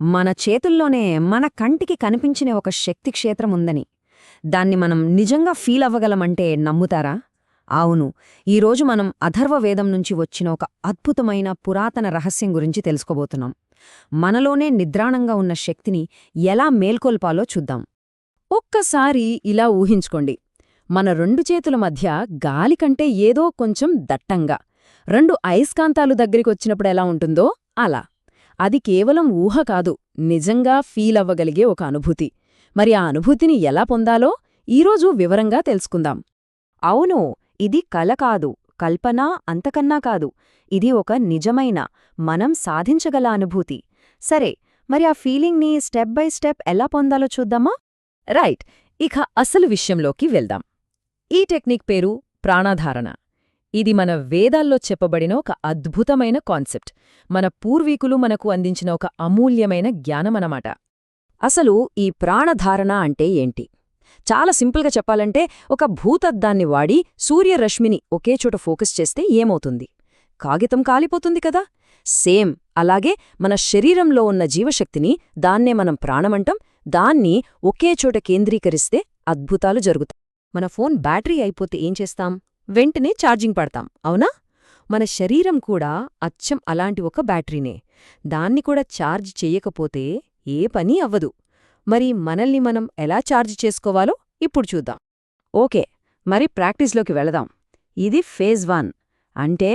మన చేతుల్లోనే మన కంటికి కనిపించిన ఒక శక్తి క్షేత్రం ఉందని దాన్ని మనం నిజంగా ఫీల్ అవ్వగలమంటే నమ్ముతారా? అవును, ఈరోజు మనం అథర్వవేదం నుంచి వచ్చిన ఒక అద్భుతమైన పురాతన రహస్యం గురించి తెలుసుకోబోతున్నాం. మనలోనే నిద్రాణంగా ఉన్న శక్తిని ఎలా మేల్కొల్పాలో చూద్దాం. ఒక్కసారి ఇలా ఊహించుకోండి, మన రెండు చేతుల మధ్య గాలి కంటే ఏదో కొంచెం దట్టంగా రెండు అయస్కాంతాలు దగ్గరికొచ్చినప్పుడు ఎలా ఉంటుందో అలా. అది కేవలం ఊహ కాదు, నిజంగా ఫీల్ అవ్వగలిగే ఒక అనుభూతి. మరి ఆ అనుభూతిని ఎలా పొందాలో ఈరోజు వివరంగా తెలుసుకుందాం. అవును, ఇది కల కాదు, కల్పన అంతకన్నా కాదు. ఇది ఒక నిజమైన, మనం సాధించగల అనుభూతి. సరే, మరి ఆ ఫీలింగ్ని స్టెప్ బై స్టెప్ ఎలా పొందాలో చూద్దామా? రైట్, ఇక అసలు విషయంలోకి వెళ్దాం. ఈ టెక్నిక్ పేరు ప్రాణాధారణ. ఇది మన వేదాల్లో చెప్పబడిన ఒక అద్భుతమైన కాన్సెప్ట్. మన పూర్వీకులు మనకు అందించిన ఒక అమూల్యమైన జ్ఞానమనమాట. అసలు ఈ ప్రాణధారణ అంటే ఏంటి? చాలా సింపుల్గా చెప్పాలంటే, ఒక భూతద్దాన్ని వాడి సూర్యరశ్మిని ఒకేచోట ఫోకస్ చేస్తే ఏమవుతుంది? కాగితం కాలిపోతుంది కదా. సేమ్ అలాగే మన శరీరంలో ఉన్న జీవశక్తిని, దాన్నే మనం ప్రాణమంటాం, దాన్ని ఒకేచోట కేంద్రీకరిస్తే అద్భుతాలు జరుగుతాయి. మన ఫోన్ బ్యాటరీ అయిపోతే ఏం చేస్తాం? వెంటనే ఛార్జింగ్ పడతాం, అవునా? మన శరీరం కూడా అచ్చం అలాంటి ఒక బ్యాటరీనే. దాన్ని కూడా ఛార్జ్ చెయ్యకపోతే ఏ పని అవ్వదు. మరి మనల్ని మనం ఎలా ఛార్జ్ చేసుకోవాలో ఇప్పుడు చూద్దాం. ఓకే, మరి ప్రాక్టీస్లోకి వెళదాం. ఇది ఫేజ్ 1, అంటే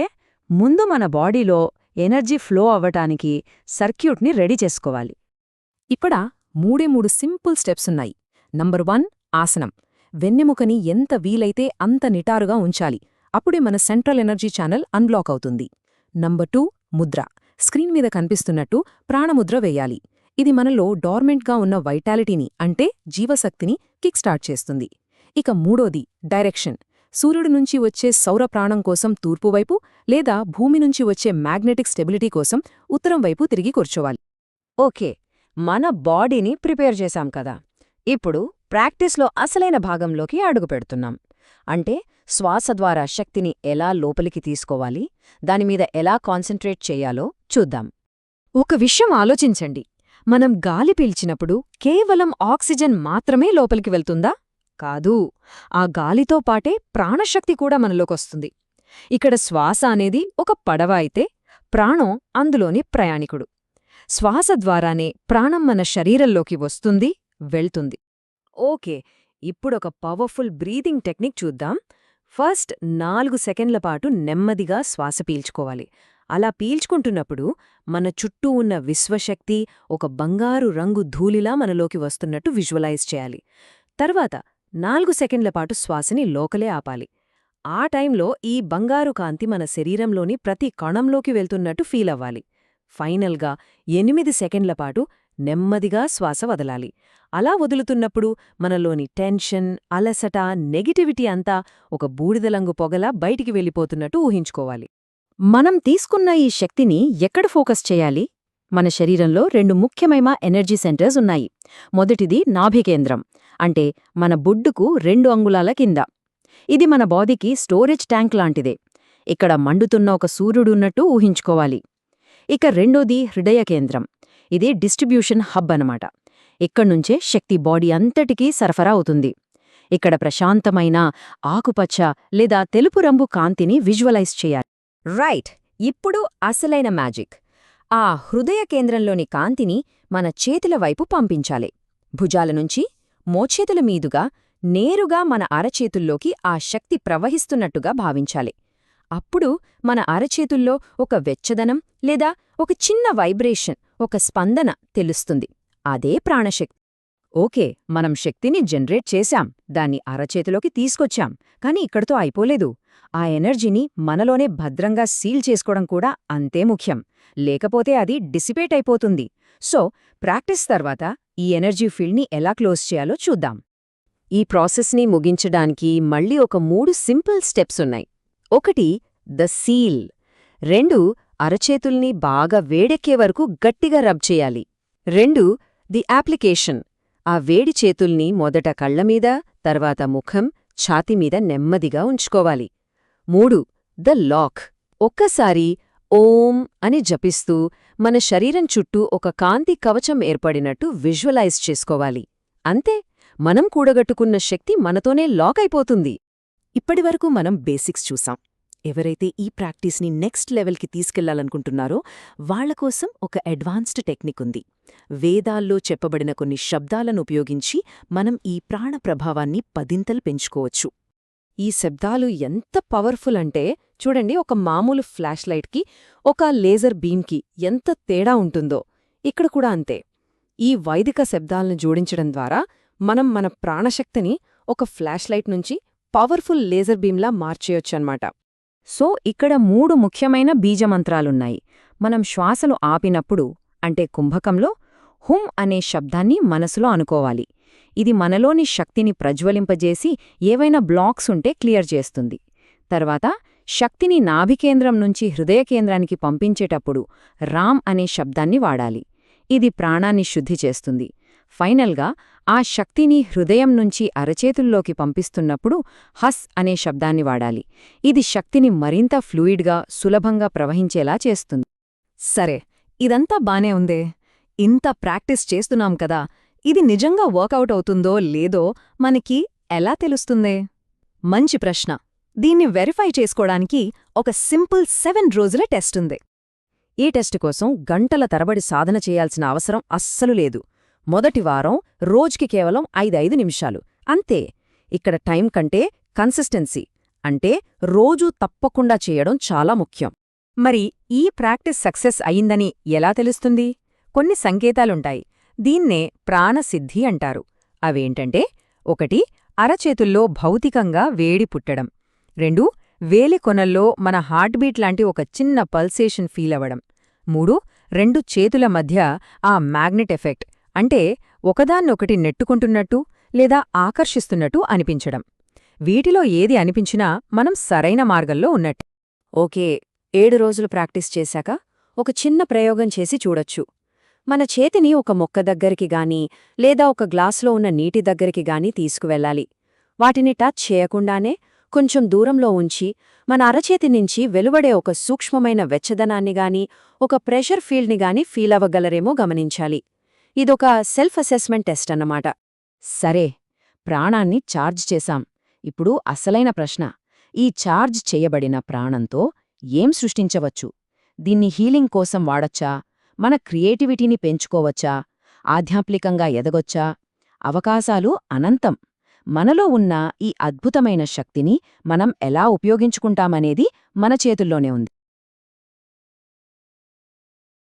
ముందు మన బాడీలో ఎనర్జీ ఫ్లో అవ్వటానికి సర్క్యూట్ని రెడీ చేసుకోవాలి. ఇక్కడ మూడు సింపుల్ స్టెప్స్ ఉన్నాయి. నంబర్ 1, ఆసనం. వెన్నెముకని ఎంత వీలైతే అంత నిటారుగా ఉంచాలి, అప్పుడే మన సెంట్రల్ ఎనర్జీ ఛానల్ అన్బ్లాక్ అవుతుంది. నంబర్ 2, ముద్ర. స్క్రీన్ మీద కనిపిస్తున్నట్టు ప్రాణముద్ర వేయాలి. ఇది మనలో డార్మెంట్గా ఉన్న వైటాలిటీని, అంటే జీవశక్తిని కిక్ స్టార్ట్ చేస్తుంది. ఇక మూడోది, డైరెక్షన్. సూర్యుడి నుంచి వచ్చే సౌర ప్రాణం కోసం తూర్పువైపు, లేదా భూమి నుంచి వచ్చే మ్యాగ్నెటిక్ స్టెబిలిటీ కోసం ఉత్తరం వైపు తిరిగి కూర్చోవాలి. ఓకే, మన బాడీని ప్రిపేర్ చేశాం కదా. ఇప్పుడు ప్రాక్టీస్లో అసలైన భాగంలోకి అడుగుపెడుతున్నాం. అంటే శ్వాస ద్వారా శక్తిని ఎలా లోపలికి తీసుకోవాలి, దానిమీద ఎలా కాన్సంట్రేట్ చెయ్యాలో చూద్దాం. ఒక విషయం ఆలోచించండి, మనం గాలి పీల్చినప్పుడు కేవలం ఆక్సిజన్ మాత్రమే లోపలికి వెళ్తుందా? కాదు, ఆ గాలితో పాటే ప్రాణశక్తి కూడా మనలోకొస్తుంది. ఇక్కడ శ్వాస అనేది ఒక పడవ అయితే, ప్రాణం అందులోని ప్రయాణికుడు. శ్వాస ద్వారానే ప్రాణం మన శరీరంలోకి వస్తుంది, వెళ్తుంది. ఓకే, ఇప్పుడొక పవర్ఫుల్ బ్రీతింగ్ టెక్నిక్ చూద్దాం. ఫస్ట్ 4 సెకండ్ల పాటు నెమ్మదిగా శ్వాస పీల్చుకోవాలి. అలా పీల్చుకుంటున్నప్పుడు మన చుట్టూ ఉన్న విశ్వశక్తి ఒక బంగారు రంగు ధూళిలా మనలోకి వస్తున్నట్టు విజువలైజ్ చేయాలి. తర్వాత 4 సెకండ్ల పాటు శ్వాసని లోకలే ఆపాలి. ఆ టైంలో ఈ బంగారు కాంతి మన శరీరంలోని ప్రతి కణంలోకి వెళ్తున్నట్టు ఫీల్ అవ్వాలి. ఫైనల్గా 8 సెకండ్ల పాటు నెమ్మదిగా శ్వాస వదలాలి. అలా వదులుతున్నప్పుడు మనలోని టెన్షన్, అలసట, నెగిటివిటీ అంతా ఒక బూడిదలంగు పొగలా బయటికి వెళ్ళిపోతున్నట్టు ఊహించుకోవాలి. మనం తీసుకున్న ఈ శక్తిని ఎక్కడ ఫోకస్ చేయాలి? మన శరీరంలో 2 ముఖ్యమైన ఎనర్జీ సెంటర్స్ ఉన్నాయి. మొదటిది నాభికేంద్రం, అంటే మన బొడ్డుకు 2 అంగుళాల కింద. ఇది మన బాడీకి స్టోరేజ్ ట్యాంక్ లాంటిదే. ఇక్కడ మండుతున్న ఒక సూర్యుడున్నట్టు ఊహించుకోవాలి. ఇక రెండోది హృదయ కేంద్రం. ఇది డిస్ట్రిబ్యూషన్ హబ్ అనమాట. ఇక్కడ్నుంచే శక్తి బాడీ అంతటికీ సరఫరా అవుతుంది. ఇక్కడ ప్రశాంతమైన ఆకుపచ్చ లేదా తెలుపు రంగు కాంతిని విజువలైజ్ చేయాలి. రైట్, ఇప్పుడు అసలైన మ్యాజిక్. ఆ హృదయ కేంద్రంలోని కాంతిని మన చేతుల వైపు పంపించాలి. భుజాల నుంచి మోచేతుల మీదుగా నేరుగా మన అరచేతుల్లోకి ఆ శక్తి ప్రవహిస్తున్నట్టుగా భావించాలి. అప్పుడు మన అరచేతుల్లో ఒక వెచ్చదనం లేదా ఒక చిన్న వైబ్రేషన్, ఒక స్పందన తెలుస్తుంది. అదే ప్రాణశక్తి. ఓకే, మనం శక్తిని జనరేట్ చేశాం, దాన్ని అరచేతిలోకి తీసుకొచ్చాం. కాని ఇక్కడితో అయిపోలేదు. ఆ ఎనర్జీని మనలోనే భద్రంగా సీల్ చేసుకోవడం కూడా అంతే ముఖ్యం. లేకపోతే అది డిసిపేట్ అయిపోతుంది. సో ప్రాక్టీస్ తర్వాత ఈ ఎనర్జీ ఫీల్డ్ని ఎలా క్లోజ్ చేయాలో చూద్దాం. ఈ ప్రాసెస్ని ముగించడానికి మళ్ళీ ఒక 3 సింపుల్ స్టెప్స్ ఉన్నాయి. 1, ద సీల్. 2, అరచేతుల్ని బాగా వేడెక్కే వరకు గట్టిగా రబ్ చేయాలి. 2, ది అప్లికేషన్. ఆ వేడి చేతుల్ని మొదట కళ్లమీద, తర్వాత ముఖం, ఛాతీమీద నెమ్మదిగా ఉంచుకోవాలి. 3, ద లాక్. ఒక్కసారి ఓం అని జపిస్తూ మన శరీరం చుట్టూ ఒక కాంతి కవచం ఏర్పడినట్టు విజువలైజ్ చేసుకోవాలి. అంతే, మనం కూడగట్టుకున్న శక్తి మనతోనే లాక్ అయిపోతుంది. ఇప్పటివరకు మనం బేసిక్స్ చూసాం. ఎవరైతే ఈ ప్రాక్టీస్ని నెక్స్ట్ లెవెల్కి తీసుకెళ్లాలనుకుంటున్నారో వాళ్లకోసం ఒక అడ్వాన్స్డ్ టెక్నిక్ ఉంది. వేదాల్లో చెప్పబడిన కొన్ని శబ్దాలను ఉపయోగించి మనం ఈ ప్రాణ ప్రభావాన్ని పదింతలు పెంచుకోవచ్చు. ఈ శబ్దాలు ఎంత పవర్ఫుల్ అంటే చూడండి, ఒక మామూలు ఫ్లాష్ లైట్కి ఒక లేజర్ బీమ్కి ఎంత తేడా ఉంటుందో ఇక్కడ కూడా అంతే. ఈ వైదిక శబ్దాలను జోడించడం ద్వారా మనం మన ప్రాణశక్తిని ఒక ఫ్లాష్ లైట్ నుంచి పవర్ఫుల్ లేజర్ బీమ్లా మార్చేయొచ్చన్నమాట. సో ఇక్కడ 3 ముఖ్యమైన బీజమంత్రాలున్నాయి. మనం శ్వాసలు ఆపినప్పుడు అంటే కుంభకంలో హుం అనే శబ్దాన్ని మనసులో అనుకోవాలి. ఇది మనలోని శక్తిని ప్రజ్వలింపజేసి ఏవైనా బ్లాక్స్ ఉంటే క్లియర్ చేస్తుంది. తర్వాత శక్తిని నాభికేంద్రం నుంచి హృదయకేంద్రానికి పంపించేటప్పుడు రామ్ అనే శబ్దాన్ని వాడాలి. ఇది ప్రాణాన్ని శుద్ధి చేస్తుంది. ఫైనల్గా ఆ శక్తిని హృదయం నుంచి అరచేతుల్లోకి పంపిస్తున్నప్పుడు హస్ అనే శబ్దాన్ని వాడాలి. ఇది శక్తిని మరింత ఫ్లూయిడ్గా సులభంగా ప్రవహించేలా చేస్తుంది. సరే, ఇదంతా బానే ఉందే. ఇంత ప్రాక్టీస్ చేస్తున్నాం కదా, ఇది నిజంగా వర్కౌట్ అవుతుందో లేదో మనకి ఎలా తెలుస్తుందే? మంచి ప్రశ్న. దీన్ని వెరిఫై చేసుకోవడానికి ఒక సింపుల్ 7 రోజుల టెస్ట్ ఉంది. ఈ టెస్ట్ కోసం గంటల తరబడి సాధన చేయాల్సిన అవసరం అస్సలు లేదు. మొదటి వారం రోజుకి కేవలం 5 నిమిషాలు అంతే. ఇక్కడ టైం కంటే కన్సిస్టెన్సీ అంటే రోజూ తప్పకుండా చేయడం చాలా ముఖ్యం. మరి ఈ ప్రాక్టీస్ సక్సెస్ అయిందని ఎలా తెలుస్తుంది? కొన్ని సంకేతాలుంటాయి. దీన్నే ప్రాణసిద్ధి అంటారు. అవేంటంటే 1 అరచేతుల్లో భౌతికంగా వేడి పుట్టడం, 2 వేలి కొనల్లో మన హార్ట్బీట్ లాంటి ఒక చిన్న పల్సేషన్ ఫీల్ అవ్వడం, 3 2 చేతుల మధ్య ఆ మ్యాగ్నెట్ ఎఫెక్ట్ అంటే ఒకదాన్నొకటి నెట్టుకుంటున్నట్టు లేదా ఆకర్షిస్తున్నట్టు అనిపించడం. వీటిలో ఏది అనిపించినా మనం సరైన మార్గంలో ఉన్నట్టు. ఓకే, 7 రోజులు ప్రాక్టీస్ చేశాక ఒక చిన్న ప్రయోగం చేసి చూడొచ్చు. మన చేతిని ఒక మొక్క దగ్గరికి గానీ లేదా ఒక గ్లాసులో ఉన్న నీటి దగ్గరికి గానీ తీసుకువెళ్ళాలి. వాటిని టచ్ చేయకుండానే కొంచెం దూరంలో ఉంచి మన అరచేతి నుంచి వెలువడే ఒక సూక్ష్మమైన వెచ్చదనాన్ని గానీ ఒక ప్రెషర్ ఫీల్డ్ని గానీ ఫీల్ అవ్వగలరేమో గమనించాలి. ఇదొక సెల్ఫ్ అసెస్మెంట్ టెస్ట్ అన్నమాట. సరే, ప్రాణాన్ని ఛార్జ్ చేశాం. ఇప్పుడు అసలైన ప్రశ్న, ఈ ఛార్జ్ చేయబడిన ప్రాణంతో ఏం సృష్టించవచ్చు? దీన్ని హీలింగ్ కోసం వాడొచ్చా? మన క్రియేటివిటీని పెంచుకోవచ్చా? ఆధ్యాత్మికంగా ఎదగొచ్చా? అవకాశాలు అనంతం. మనలో ఉన్న ఈ అద్భుతమైన శక్తిని మనం ఎలా ఉపయోగించుకుంటామనేది మన చేతుల్లోనే ఉంది.